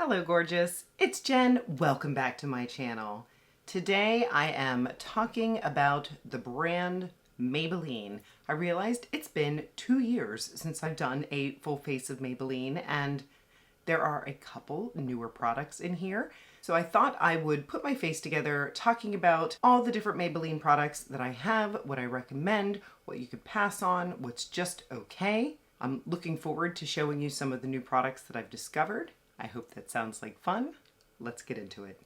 Hello gorgeous, it's Jen. Welcome back to my channel. Today I am talking about the brand Maybelline. I realized it's been 2 years since I've done a full face of Maybelline and there are a couple newer products in here. So I thought I would put my face together talking about all the different Maybelline products that I have, what I recommend, what you could pass on, what's just okay. I'm looking forward to showing you some of the new products that I've discovered. I hope that sounds like fun. Let's get into it.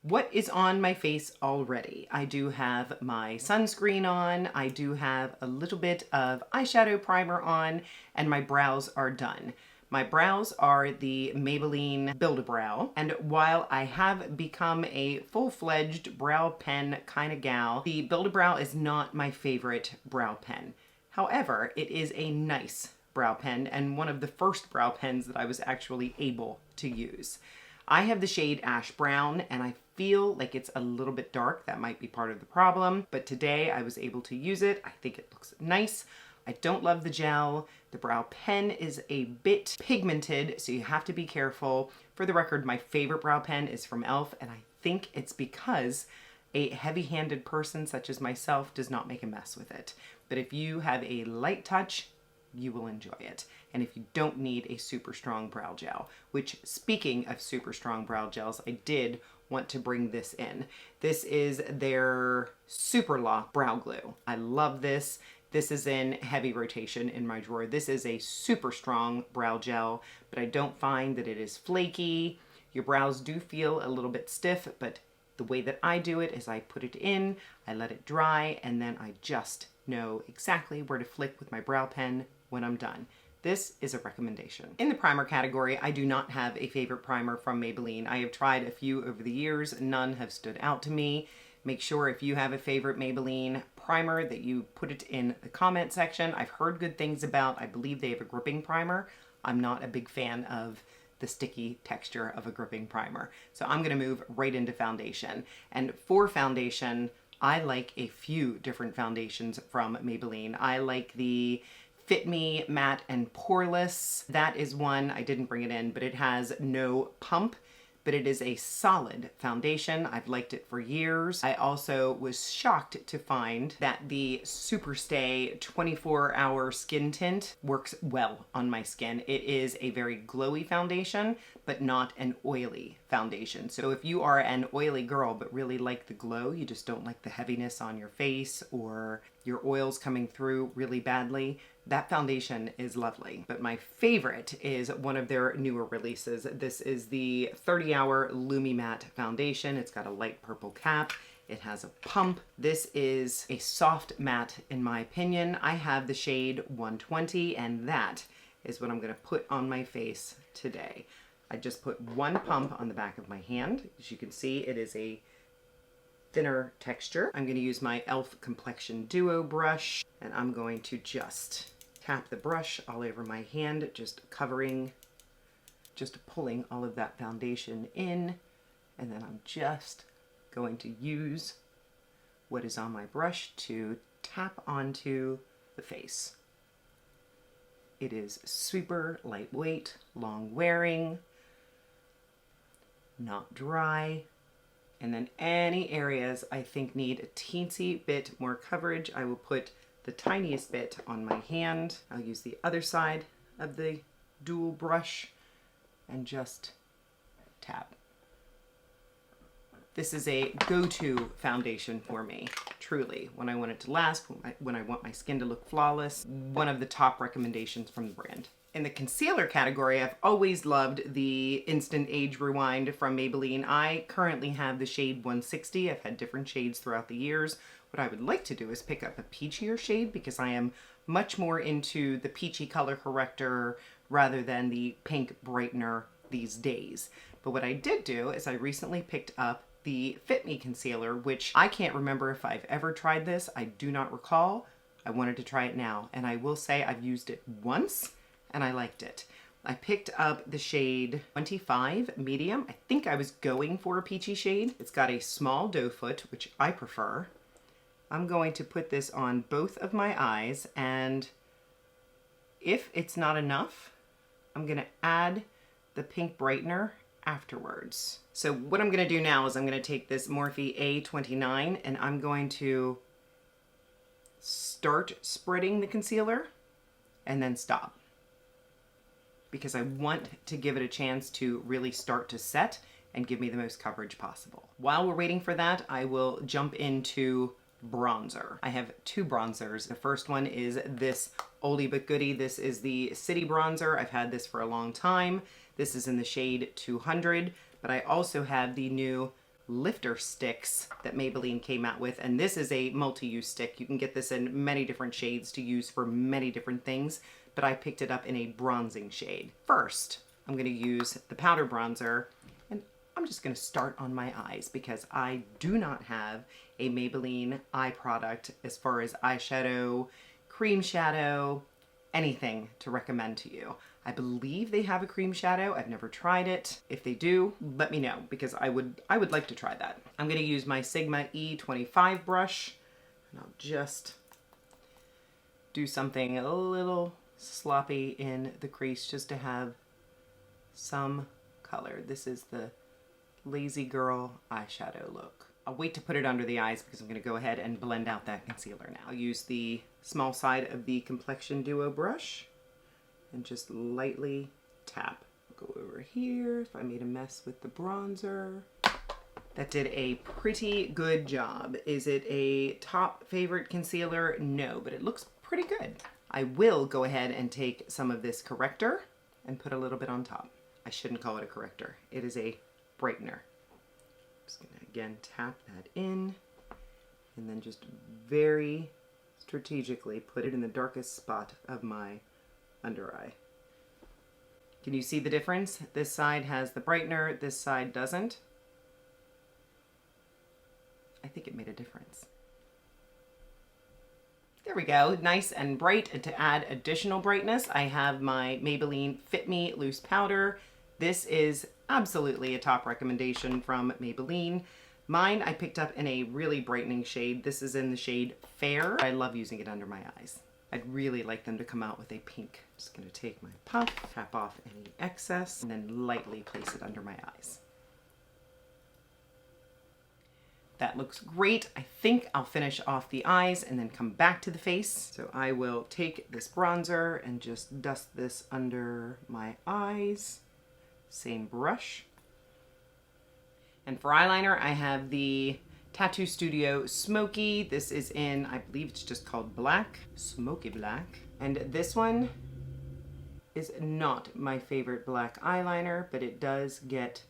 What is on my face already? I do have my sunscreen on, I do have a little bit of eyeshadow primer on, and my brows are done. My brows are the Maybelline Build-A-Brow, and while I have become a full-fledged brow pen kind of gal, the Build-A-Brow is not my favorite brow pen. However, it is a nice brow pen and one of the first brow pens that I was actually able to use. I have the shade Ash Brown and I feel like it's a little bit dark. That might be part of the problem, but today I was able to use it. I think it looks nice. I don't love the gel. The brow pen is a bit pigmented, so you have to be careful. For the record, my favorite brow pen is from e.l.f. and I think it's because a heavy-handed person such as myself does not make a mess with it. But if you have a light touch, you will enjoy it. And if you don't need a super strong brow gel, which speaking of super strong brow gels, I did want to bring this in. This is their Super Lock Brow Glue. I love this. This is in heavy rotation in my drawer. This is a super strong brow gel, but I don't find that it is flaky. Your brows do feel a little bit stiff, but the way that I do it is I put it in, I let it dry, and then I just know exactly where to flick with my brow pen when I'm done. This is a recommendation. In the primer category, I do not have a favorite primer from Maybelline. I have tried a few over the years, none have stood out to me. Make sure if you have a favorite Maybelline primer that you put it in the comment section. I've heard good things about, I believe they have a gripping primer. I'm not a big fan of the sticky texture of a gripping primer. So I'm gonna move right into foundation. And for foundation, I like a few different foundations from Maybelline. I like the Fit Me Matte and Poreless. That is one, I didn't bring it in, but it has no pump, but it is a solid foundation. I've liked it for years. I also was shocked to find that the Superstay 24-hour skin tint works well on my skin. It is a very glowy foundation, but not an oily foundation. So if you are an oily girl but really like the glow, you just don't like the heaviness on your face or your oils coming through really badly, that foundation is lovely. But my favorite is one of their newer releases. This is the 30-hour Lumi Matte foundation. It's got a light purple cap. It has a pump. This is a soft matte in my opinion. I have the shade 120 and that is what I'm gonna put on my face today. I just put one pump on the back of my hand. As you can see, it is a thinner texture. I'm gonna use my e.l.f. Complexion Duo brush and I'm going to just tap the brush all over my hand, just pulling all of that foundation in, and then I'm just going to use what is on my brush to tap onto the face. It is super lightweight, long wearing, not dry, and then any areas I think need a teensy bit more coverage, I will put the tiniest bit on my hand. I'll use the other side of the dual brush and just tap. This is a go-to foundation for me, truly. When I want it to last, when I want my skin to look flawless, one of the top recommendations from the brand. In the concealer category, I've always loved the Instant Age Rewind from Maybelline. I currently have the shade 160. I've had different shades throughout the years. What I would like to do is pick up a peachier shade because I am much more into the peachy color corrector rather than the pink brightener these days. But what I did do is I recently picked up the Fit Me concealer, which I can't remember if I've ever tried this. I do not recall. I wanted to try it now, and I will say I've used it once and I liked it. I picked up the shade 25 medium. I think I was going for a peachy shade. It's got a small doe foot, which I prefer. I'm going to put this on both of my eyes, and if it's not enough, I'm gonna add the pink brightener afterwards. So what I'm going to do now is I'm going to take this Morphe A29 and I'm going to start spreading the concealer and then stop, because I want to give it a chance to really start to set and give me the most coverage possible. While we're waiting for that, I will jump into bronzer. I have two bronzers. The first one is this oldie but goodie. This is the City Bronzer. I've had this for a long time. This is in the shade 200, but I also have the new lifter sticks that Maybelline came out with, and this is a multi-use stick. You can get this in many different shades to use for many different things, but I picked it up in a bronzing shade. First, I'm going to use the powder bronzer, and I'm just going to start on my eyes because I do not have a Maybelline eye product as far as eyeshadow, cream shadow, anything to recommend to you. I believe they have a cream shadow. I've never tried it. If they do, let me know because I would like to try that. I'm going to use my Sigma E25 brush, and I'll just do something a little sloppy in the crease just to have some color. This is the Lazy Girl eyeshadow look. I'll wait to put it under the eyes because I'm going to go ahead and blend out that concealer now. I'll use the small side of the Complexion Duo brush and just lightly tap. I'll go over here if I made a mess with the bronzer. That did a pretty good job. Is it a top favorite concealer? No, but it looks pretty good. I will go ahead and take some of this corrector and put a little bit on top. I shouldn't call it a corrector. It is a brightener. Just gonna again tap that in and then just very strategically put it in the darkest spot of my under eye. Can you see the difference? This side has the brightener, this side doesn't. I think it made a difference. There we go, nice and bright. And to add additional brightness, I have my Maybelline Fit Me Loose Powder. This is absolutely a top recommendation from Maybelline. Mine I picked up in a really brightening shade. This is in the shade Fair. I love using it under my eyes. I'd really like them to come out with a pink. Just gonna take my puff, tap off any excess, and then lightly place it under my eyes. That looks great. I think I'll finish off the eyes and then come back to the face. So I will take this bronzer and just dust this under my eyes. Same brush. And for eyeliner, I have the Tattoo Studio Smoky. This is in, I believe it's just called Black, Smoky Black. And this one is not my favorite black eyeliner, but it does get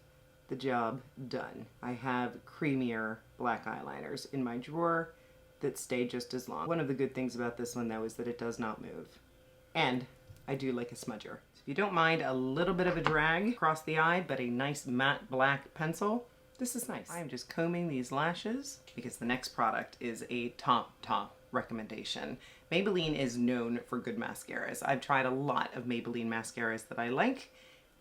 the job done. I have creamier black eyeliners in my drawer that stay just as long. One of the good things about this one though is that it does not move. And I do like a smudger. So if you don't mind a little bit of a drag across the eye, but a nice matte black pencil, this is nice. I'm just combing these lashes because the next product is a top recommendation. Maybelline is known for good mascaras. I've tried a lot of Maybelline mascaras that I like,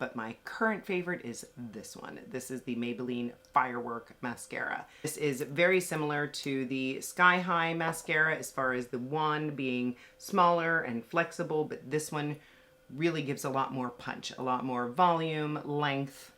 but my current favorite is this one. This is the Maybelline Firework Mascara. This is very similar to the Sky High mascara as far as the wand being smaller and flexible, but this one really gives a lot more punch, a lot more volume, length,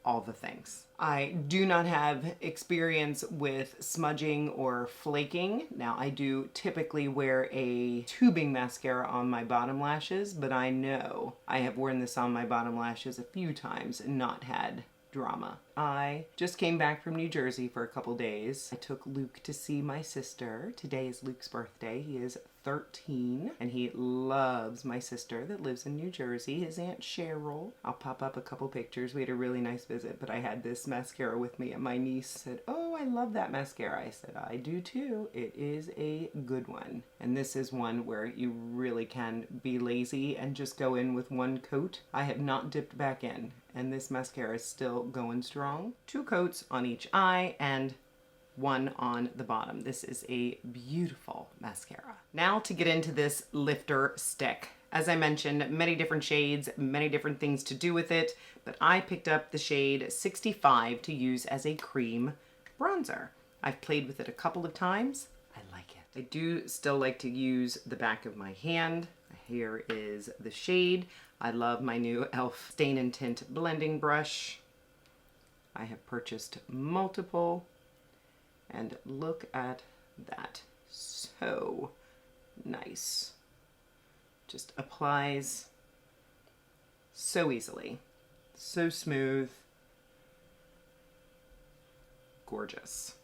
all the things. I do not have experience with smudging or flaking. Now I do typically wear a tubing mascara on my bottom lashes, but I know I have worn this on my bottom lashes a few times and not had drama. I just came back from New Jersey for a couple days. I took Luke to see my sister. Today is Luke's birthday. He is 13 and he loves my sister that lives in New Jersey, his Aunt Cheryl. I'll pop up a couple pictures. We had a really nice visit, but I had this mascara with me and my niece said, "Oh, I love that mascara." I said, "I do too. It is a good one." And this is one where you really can be lazy and just go in with one coat. I have not dipped back in and this mascara is still going strong. 2 coats on each eye and 1 on the bottom. This is a beautiful mascara. Now to get into this lifter stick. As I mentioned, many different shades, many different things to do with it, but I picked up the shade 65 to use as a cream bronzer. I've played with it a couple of times. I like it. I do still like to use the back of my hand. Here is the shade. I love my new e.l.f. Stain and Tint blending brush. I have purchased multiple, and look at that. So nice. Just applies so easily. So smooth. Gorgeous.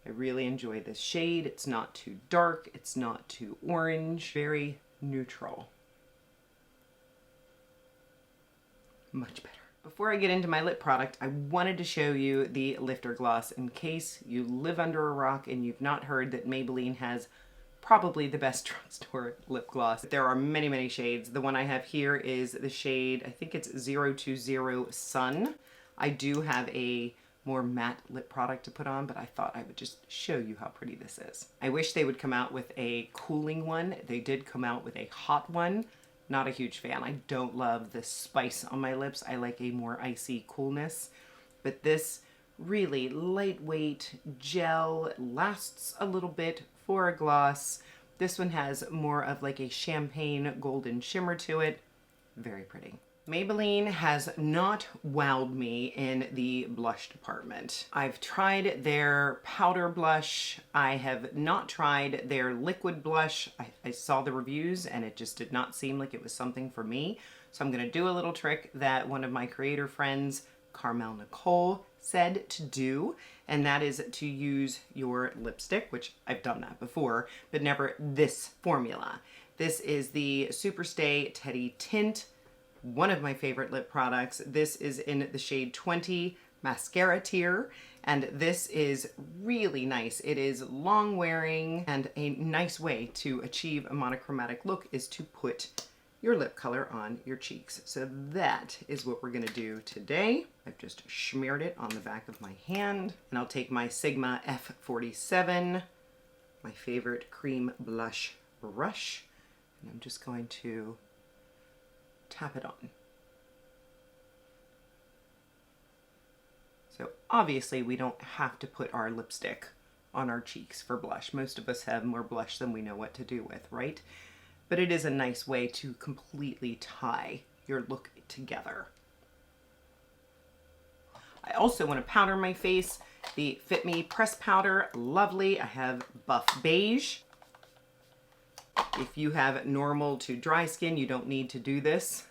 I really enjoy this shade. It's not too dark. It's not too orange. Very neutral. Much better. Before I get into my lip product, I wanted to show you the Lifter Gloss in case you live under a rock and you've not heard that Maybelline has probably the best drugstore lip gloss. There are many, many shades. The one I have here is the shade, I think it's 020 Sun. I do have a more matte lip product to put on, but I thought I would just show you how pretty this is. I wish they would come out with a cooling one. They did come out with a hot one. Not a huge fan. I don't love the spice on my lips. I like a more icy coolness. But this really lightweight gel lasts a little bit for a gloss. This one has more of like a champagne golden shimmer to it. Very pretty. Maybelline has not wowed me in the blush department. I've tried their powder blush. I have not tried their liquid blush. I saw the reviews and it just did not seem like it was something for me. So I'm going to do a little trick that one of my creator friends, Carmel Nicole, said to do, and that is to use your lipstick, which I've done that before, but never this formula. This is the Superstay Teddy Tint. One of my favorite lip products. This is in the shade 20 Mascara Tier, and this is really nice. It is long wearing, and a nice way to achieve a monochromatic look is to put your lip color on your cheeks. So that is what we're gonna do today. I've just smeared it on the back of my hand, and I'll take my Sigma F47, my favorite cream blush brush, and I'm just going to tap it on. So obviously we don't have to put our lipstick on our cheeks for blush. Most of us have more blush than we know what to do with, right? But it is a nice way to completely tie your look together. I also want to powder my face. The Fit Me Press Powder, lovely. I have Buff Beige. If you have normal to dry skin, you don't need to do this.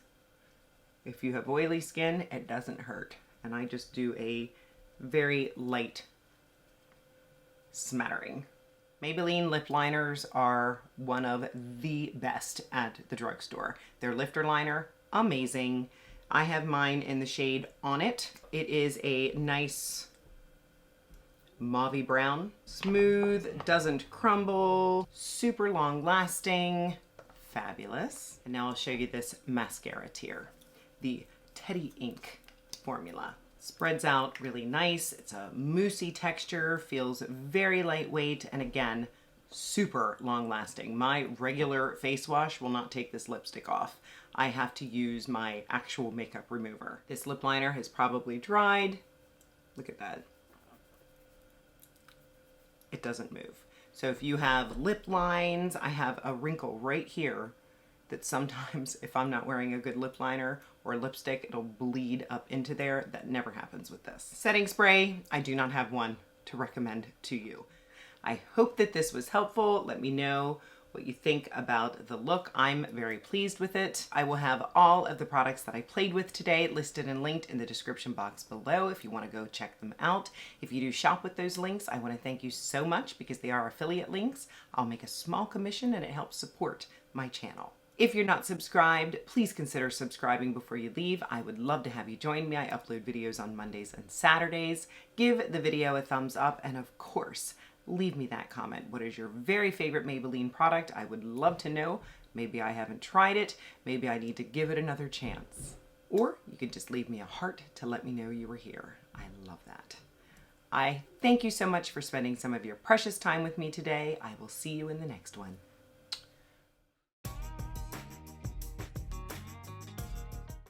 If you have oily skin, it doesn't hurt. And I just do a very light smattering. Maybelline lip liners are one of the best at the drugstore. Their lifter liner, amazing. I have mine in the shade On It. It is a nice mauvey brown. Smooth, doesn't crumble, super long lasting, fabulous. And now I'll show you this mascara tier, the Teddy Ink formula. Spreads out really nice. It's a moussey texture, feels very lightweight, and again, super long lasting. My regular face wash will not take this lipstick off. I have to use my actual makeup remover. This lip liner has probably dried. Look at that. It doesn't move. So if you have lip lines, I have a wrinkle right here that sometimes if I'm not wearing a good lip liner or lipstick, it'll bleed up into there. That never happens with this. Setting spray, I do not have one to recommend to you. I hope that this was helpful. Let me know what you think about the look. I'm very pleased with it. I will have all of the products that I played with today listed and linked in the description box below if you want to go check them out. If you do shop with those links, I want to thank you so much because they are affiliate links. I'll make a small commission and it helps support my channel. If you're not subscribed, please consider subscribing before you leave. I would love to have you join me. I upload videos on Mondays and Saturdays. Give the video a thumbs up, and of course, leave me that comment. What is your very favorite Maybelline product? I would love to know. Maybe I haven't tried it. Maybe I need to give it another chance. Or you could just leave me a heart to let me know you were here. I love that. I thank you so much for spending some of your precious time with me today. I will see you in the next one.